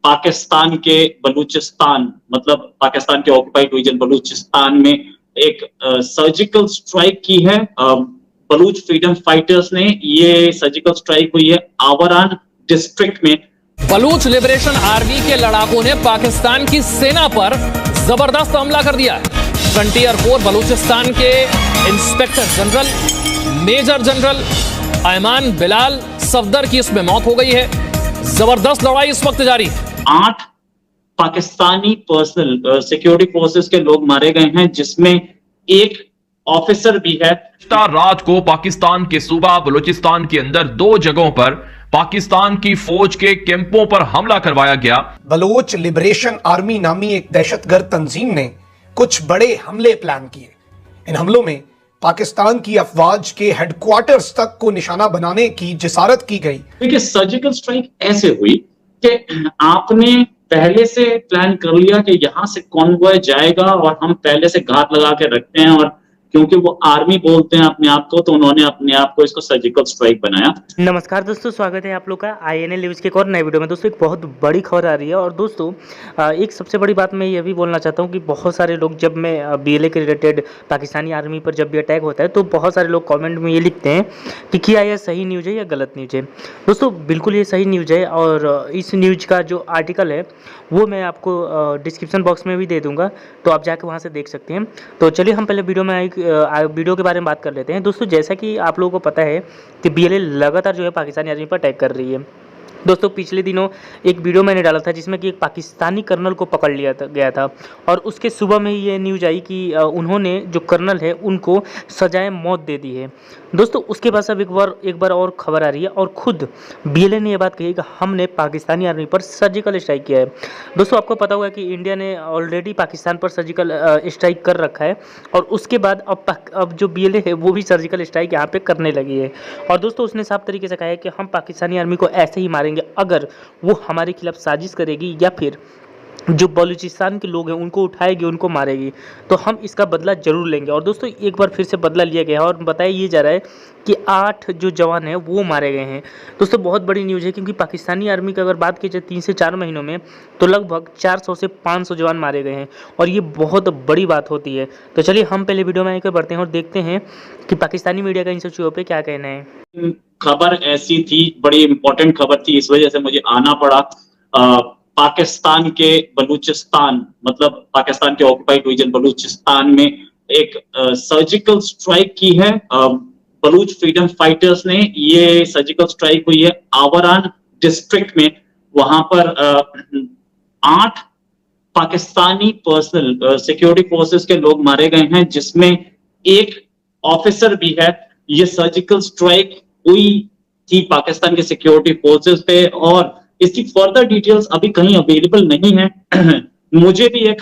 पाकिस्तान के बलूचिस्तान मतलब पाकिस्तान के ऑक्युपाइड रीजन बलूचिस्तान में एक सर्जिकल स्ट्राइक की है। बलूच फ्रीडम फाइटर्स ने ये सर्जिकल स्ट्राइक हुई है आवारान डिस्ट्रिक्ट में। बलूच लिबरेशन आर्मी के लड़ाकों ने पाकिस्तान की सेना पर जबरदस्त हमला कर दिया है। फ्रंटियर 4 बलूचिस्तान के inspector general major general Ayman Bilal Safdar की इसमें मौत हो गई है। जबरदस्त लड़ाई इस वक्त जारी है। 8 पाकिस्तानी पर्सनल सिक्योरिटी फोर्सेस के लोग मारे गए हैं, जिसमें एक ऑफिसर भी है। रात को पाकिस्तान के सूबा बलूचिस्तान के अंदर 2 जगहों पर पाकिस्तान की फौज के कैंपों पर हमला करवाया गया। बलोच लिबरेशन आर्मी नामी एक दहशतगर्द तंजीम ने कुछ बड़े हमले प्लान किए। इन हमलों में पाकिस्तान की अफवाज के हेडक्वार्टर्स तक को निशाना बनाने की जिसारत की गई। देखिए, सर्जिकल स्ट्राइक ऐसे हुई कि आपने पहले से प्लान कर लिया कि यहां से कॉन्वॉय जाएगा और हम पहले से घात लगा के रखते हैं, और क्योंकि वो आर्मी बोलते हैं अपने आप को, तो उन्होंने अपने आप को इसको सर्जिकल स्ट्राइक बनाया। नमस्कार दोस्तों, स्वागत है आप लोग का INL न्यूज़ के एक और नए वीडियो में। दोस्तों एक बहुत बड़ी खबर आ रही है, और दोस्तों एक सबसे बड़ी बात मैं ये भी बोलना चाहता हूँ कि बहुत सारे लोग, जब मैं BLA के रिलेटेड पाकिस्तानी आर्मी पर जब भी अटैक होता है तो बहुत सारे लोग कॉमेंट में ये लिखते हैं कि क्या यह सही न्यूज़ है या गलत न्यूज़ है। दोस्तों बिल्कुल ये सही न्यूज़ है, और इस न्यूज़ का जो आर्टिकल है वो मैं आपको डिस्क्रिप्शन बॉक्स में भी दे दूँगा, तो आप जाकर वहाँ से देख सकते हैं। तो चलिए हम पहले वीडियो के बारे में बात कर लेते हैं। दोस्तों जैसा कि आप लोगों को पता है कि BLA लगातार जो है पाकिस्तानी आर्मी पर अटैक कर रही है। दोस्तों पिछले दिनों एक वीडियो मैंने डाला था जिसमें कि एक पाकिस्तानी कर्नल को पकड़ लिया गया था, और उसके सुबह में ही ये न्यूज़ आई कि उन्होंने जो कर्नल है उनको सजाए मौत दे दी है। दोस्तों उसके बाद अब एक बार और खबर आ रही है, और खुद BLA ने यह बात कही कि हमने पाकिस्तानी आर्मी पर सर्जिकल स्ट्राइक किया है। दोस्तों आपको पता होगा कि इंडिया ने ऑलरेडी पाकिस्तान पर सर्जिकल स्ट्राइक कर रखा है, और उसके बाद अब जो BLA है वो भी सर्जिकल स्ट्राइक यहाँ पे करने लगी है। और दोस्तों उसने साफ तरीके से कहा है कि हम पाकिस्तानी आर्मी को ऐसे ही मारेंगे अगर वो हमारे खिलाफ साजिश करेगी, या फिर जो बलूचिस्तान के लोग हैं उनको उठाएगी, उनको मारेगी, तो हम इसका बदला जरूर लेंगे। और दोस्तों एक बार फिर से बदला लिया गया है, और बताया ये जा रहा है कि 8 जो जवान हैं वो मारे गए हैं। दोस्तों बहुत बड़ी न्यूज़ है, क्योंकि पाकिस्तानी आर्मी की अगर बात की जाए 3 से 4 महीनों में तो लगभग 400 से 500 जवान मारे गए हैं, और ये बहुत बड़ी बात होती है। तो चलिए हम पहले वीडियो में आगे बढ़ते हैं और देखते हैं कि पाकिस्तानी मीडिया का इन सब चीज़ों पर क्या कहना है। खबर ऐसी थी, बड़ी इंपॉर्टेंट खबर थी, इस वजह से मुझे आना पड़ा। पाकिस्तान के बलूचिस्तान मतलब पाकिस्तान के ऑक्युपाइड रीजन बलूचिस्तान में एक सर्जिकल स्ट्राइक की है। बलूच फ्रीडम फाइटर्स ने ये सर्जिकल स्ट्राइक हुई है आवारान डिस्ट्रिक्ट में। वहां पर 8 पाकिस्तानी पर्सनल सिक्योरिटी फोर्सेस के लोग मारे गए हैं, जिसमें एक ऑफिसर भी है। ये सर्जिकल स्ट्राइक हुई थी पाकिस्तान के सिक्योरिटी फोर्सेस पे, और इसकी फर्दर डिटेल्स अभी कहीं अवेलेबल नहीं है। मुझे भी ये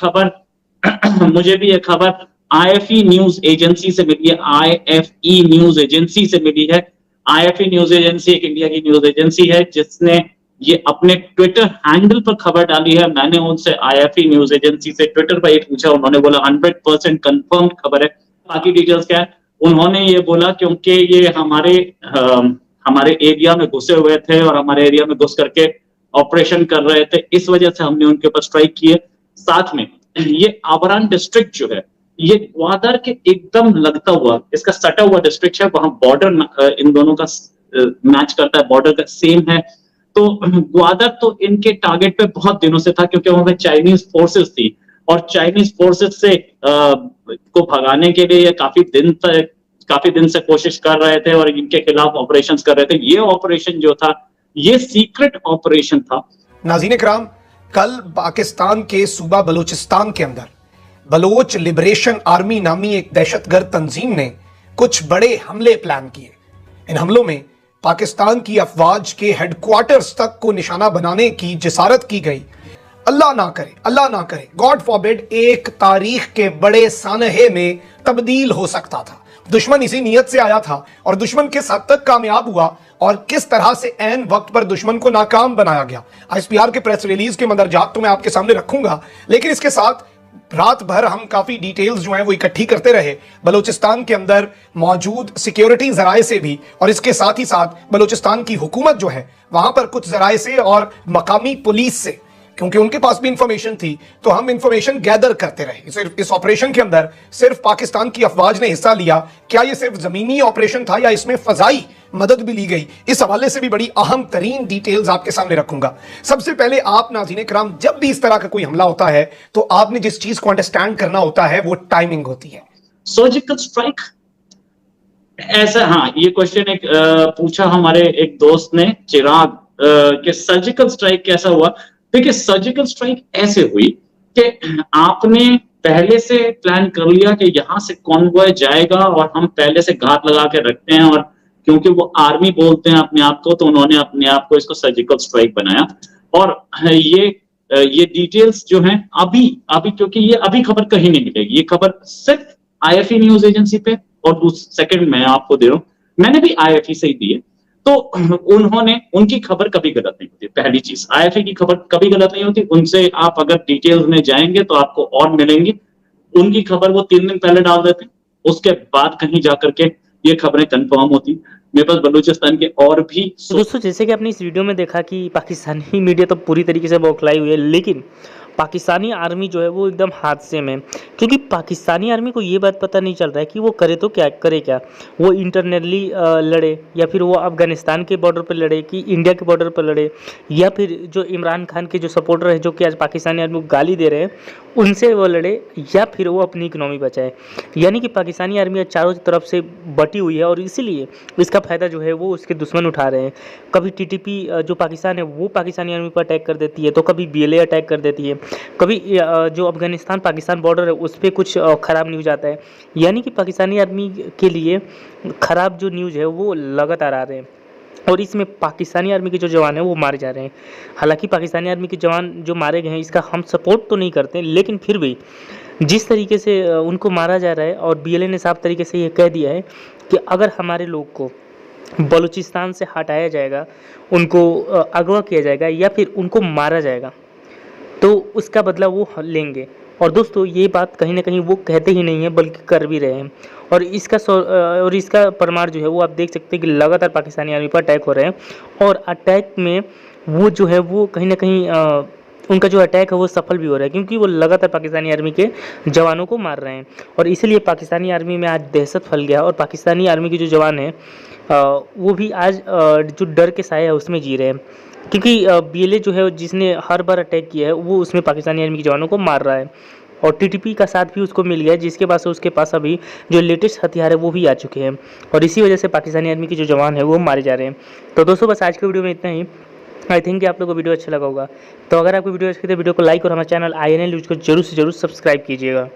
खबर IFE न्यूज एजेंसी से मिली है। IFE न्यूज एजेंसी से मिली है। IFE न्यूज एजेंसी एक इंडिया की न्यूज एजेंसी है, जिसने ये अपने ट्विटर हैंडल पर खबर डाली है। मैंने उनसे IFE न्यूज एजेंसी से ट्विटर पर ये पूछा, उन्होंने बोला 100% कंफर्म खबर है। बाकी डिटेल्स क्या है उन्होंने ये बोला, क्योंकि ये हमारे एरिया में घुसे हुए थे और हमारे एरिया में घुस करके ऑपरेशन कर रहे थे, इस वजह से हमने उनके ऊपर स्ट्राइक किए। साथ में ये आवारान डिस्ट्रिक्ट जो है ये ग्वादर के एकदम लगता हुआ, इसका सटा हुआ डिस्ट्रिक्ट है। वहां बॉर्डर इन दोनों का मैच करता है, बॉर्डर का सेम है। तो ग्वादर तो इनके टारगेट पे बहुत दिनों से था, क्योंकि वहां पे चाइनीज फोर्सेस थी, और चाइनीज फोर्सेस से को भगाने के लिए काफी दिन से कोशिश कर रहे थे और इनके खिलाफ ऑपरेशंस कर रहे थे। ये ऑपरेशन जो था ये सीक्रेट ऑपरेशन था। नाज़रीन किराम, कल पाकिस्तान के सूबा बलूचिस्तान के अंदर बलोच लिबरेशन आर्मी नामी एक दहशतगर्द तंजीम ने कुछ बड़े हमले प्लान किए। इन हमलों में पाकिस्तान की अफवाज के हेडक्वार्टर्स तक को निशाना बनाने की जिसारत की गई। अल्लाह ना करे, गॉड फॉरबिड, एक तारीख के बड़े सानहे में तब्दील हो सकता था। दुश्मन इसी नीयत से आया था, और दुश्मन किस हद तक कामयाब हुआ और किस तरह से ऐन वक्त पर दुश्मन को नाकाम बनाया गया। ISPR के प्रेस रिलीज के मदरजात तो मैं आपके सामने रखूंगा, लेकिन इसके साथ रात भर हम काफी डिटेल्स जो हैं वो इकट्ठी करते रहे बलूचिस्तान के अंदर मौजूद सिक्योरिटी जराए से भी, और इसके साथ ही साथ बलूचिस्तान की हुकूमत जो है वहां पर कुछ जराए से और मकामी पुलिस से क्योंकि उनके पास भी इंफॉर्मेशन थी, तो हम इंफॉर्मेशन गैदर करते रहे। इस ऑपरेशन के अंदर सिर्फ पाकिस्तान की अफवाज ने हिस्सा लिया, क्या ये सिर्फ जमीनी ऑपरेशन था या इसमें फजाई मदद भी ली गई, इस हवाले से भी बड़ी अहम तरीन डिटेल्स आपके सामने रखूंगा। सबसे पहले आप नाज़रीन किराम, जब भी इस तरह का कोई हमला होता है तो आपने जिस चीज को अंडरस्टैंड करना होता है वो टाइमिंग होती है। सर्जिकल स्ट्राइक ऐसा, हाँ, ये क्वेश्चन एक पूछा हमारे एक दोस्त ने, चिराग, कि सर्जिकल स्ट्राइक कैसा हुआ। देखिए, सर्जिकल स्ट्राइक ऐसे हुई कि आपने पहले से प्लान कर लिया कि यहां से कॉन्वॉय जाएगा और हम पहले से घात लगा के रखते हैं, और क्योंकि वो आर्मी बोलते हैं अपने आप को, तो उन्होंने अपने आप को इसको सर्जिकल स्ट्राइक बनाया। और ये डिटेल्स जो हैं अभी क्योंकि ये अभी खबर कहीं नहीं मिलेगी, ये खबर सिर्फ आईएफई न्यूज एजेंसी पे, और सेकंड मैं आपको दे रहा हूं, मैंने भी आईएफई से ही दी है, तो उनकी खबर कभी गलत नहीं होती। पहली चीज, आईएफई की खबर कभी गलत नहीं होती, उनसे आप अगर डिटेल्स में जाएंगे तो आपको और मिलेंगी। उनकी खबर वो 3 दिन पहले डाल देते, उसके बाद कहीं जाकर के ये खबरें कंफर्म होती। मेरे पास बलूचिस्तान के और भी तो दोस्तों, जैसे कि आपने इस वीडियो में देखा कि पाकिस्तानी मीडिया तो पूरी तरीके से बौखलाई हुई है, लेकिन पाकिस्तानी आर्मी जो है वो एकदम हादसे में, क्योंकि पाकिस्तानी आर्मी को ये बात पता नहीं चल रहा है कि वो करे तो क्या करे, क्या वो इंटरनली लड़े, या फिर वो अफगानिस्तान के बॉर्डर पर लड़े, कि इंडिया के बॉर्डर पर लड़े, या फिर जो इमरान खान के जो सपोर्टर है जो कि आज पाकिस्तानी आर्मी को गाली दे रहे हैं उनसे वो लड़े, या फिर वो अपनी इकनॉमी बचाए। यानी कि पाकिस्तानी आर्मी चारों तरफ से बटी हुई है, और इसीलिए इसका फ़ायदा जो है वो उसके दुश्मन उठा रहे हैं। कभी टीटीपी जो पाकिस्तान है वो पाकिस्तानी आर्मी पर अटैक कर देती है, तो कभी बीएलए अटैक कर देती है, कभी जो अफगानिस्तान पाकिस्तान बॉर्डर है उस पर कुछ ख़राब न्यूज़ आता है। यानी कि पाकिस्तानी आर्मी के लिए ख़राब जो न्यूज़ है वो लगातार आ रहे हैं, और इसमें पाकिस्तानी आर्मी के जो जवान हैं वो मारे जा रहे हैं। हालांकि पाकिस्तानी आर्मी के जवान जो मारे गए हैं इसका हम सपोर्ट तो नहीं करते, लेकिन फिर भी जिस तरीके से उनको मारा जा रहा है, और बीएलए ने साफ तरीके से ये कह दिया है कि अगर हमारे लोग को बलूचिस्तान से हटाया जाएगा, उनको अगवा किया जाएगा या फिर उनको मारा जाएगा, तो उसका बदला वो लेंगे। और दोस्तों, ये बात कहीं ना कहीं वो कहते ही नहीं है बल्कि कर भी रहे हैं, और इसका परमार जो है वो आप देख सकते हैं कि लगातार पाकिस्तानी आर्मी पर अटैक हो रहे हैं, और अटैक में वो जो है वो कहीं ना कहीं उनका जो अटैक है वो सफल भी हो रहा है, क्योंकि वो लगातार पाकिस्तानी आर्मी के जवानों को मार रहे हैं। और इसलिए पाकिस्तानी आर्मी में आज दहशत फैल गया, और पाकिस्तानी आर्मी के जो जवान हैं वो भी आज जो डर के साए है उसमें जी रहे हैं, क्योंकि बीएलए जो है जिसने हर बार अटैक किया है वो उसमें पाकिस्तानी आर्मी के जवानों को मार रहा है, और टीटीपी का साथ भी उसको मिल गया है, जिसके पास उसके पास अभी जो लेटेस्ट हथियार है वो भी आ चुके हैं, और इसी वजह से पाकिस्तानी आर्मी के जो जवान है वो मारे जा रहे हैं। तो दोस्तों, बस आज के वीडियो में इतना ही। आई थिंक कि आप लोगों को वीडियो अच्छा लगा होगा। तो अगर आपको वीडियो अच्छी लगी तो वीडियो को लाइक और हमारे चैनल INL न्यूज़ को जरूर से जरूर सब्सक्राइब कीजिएगा।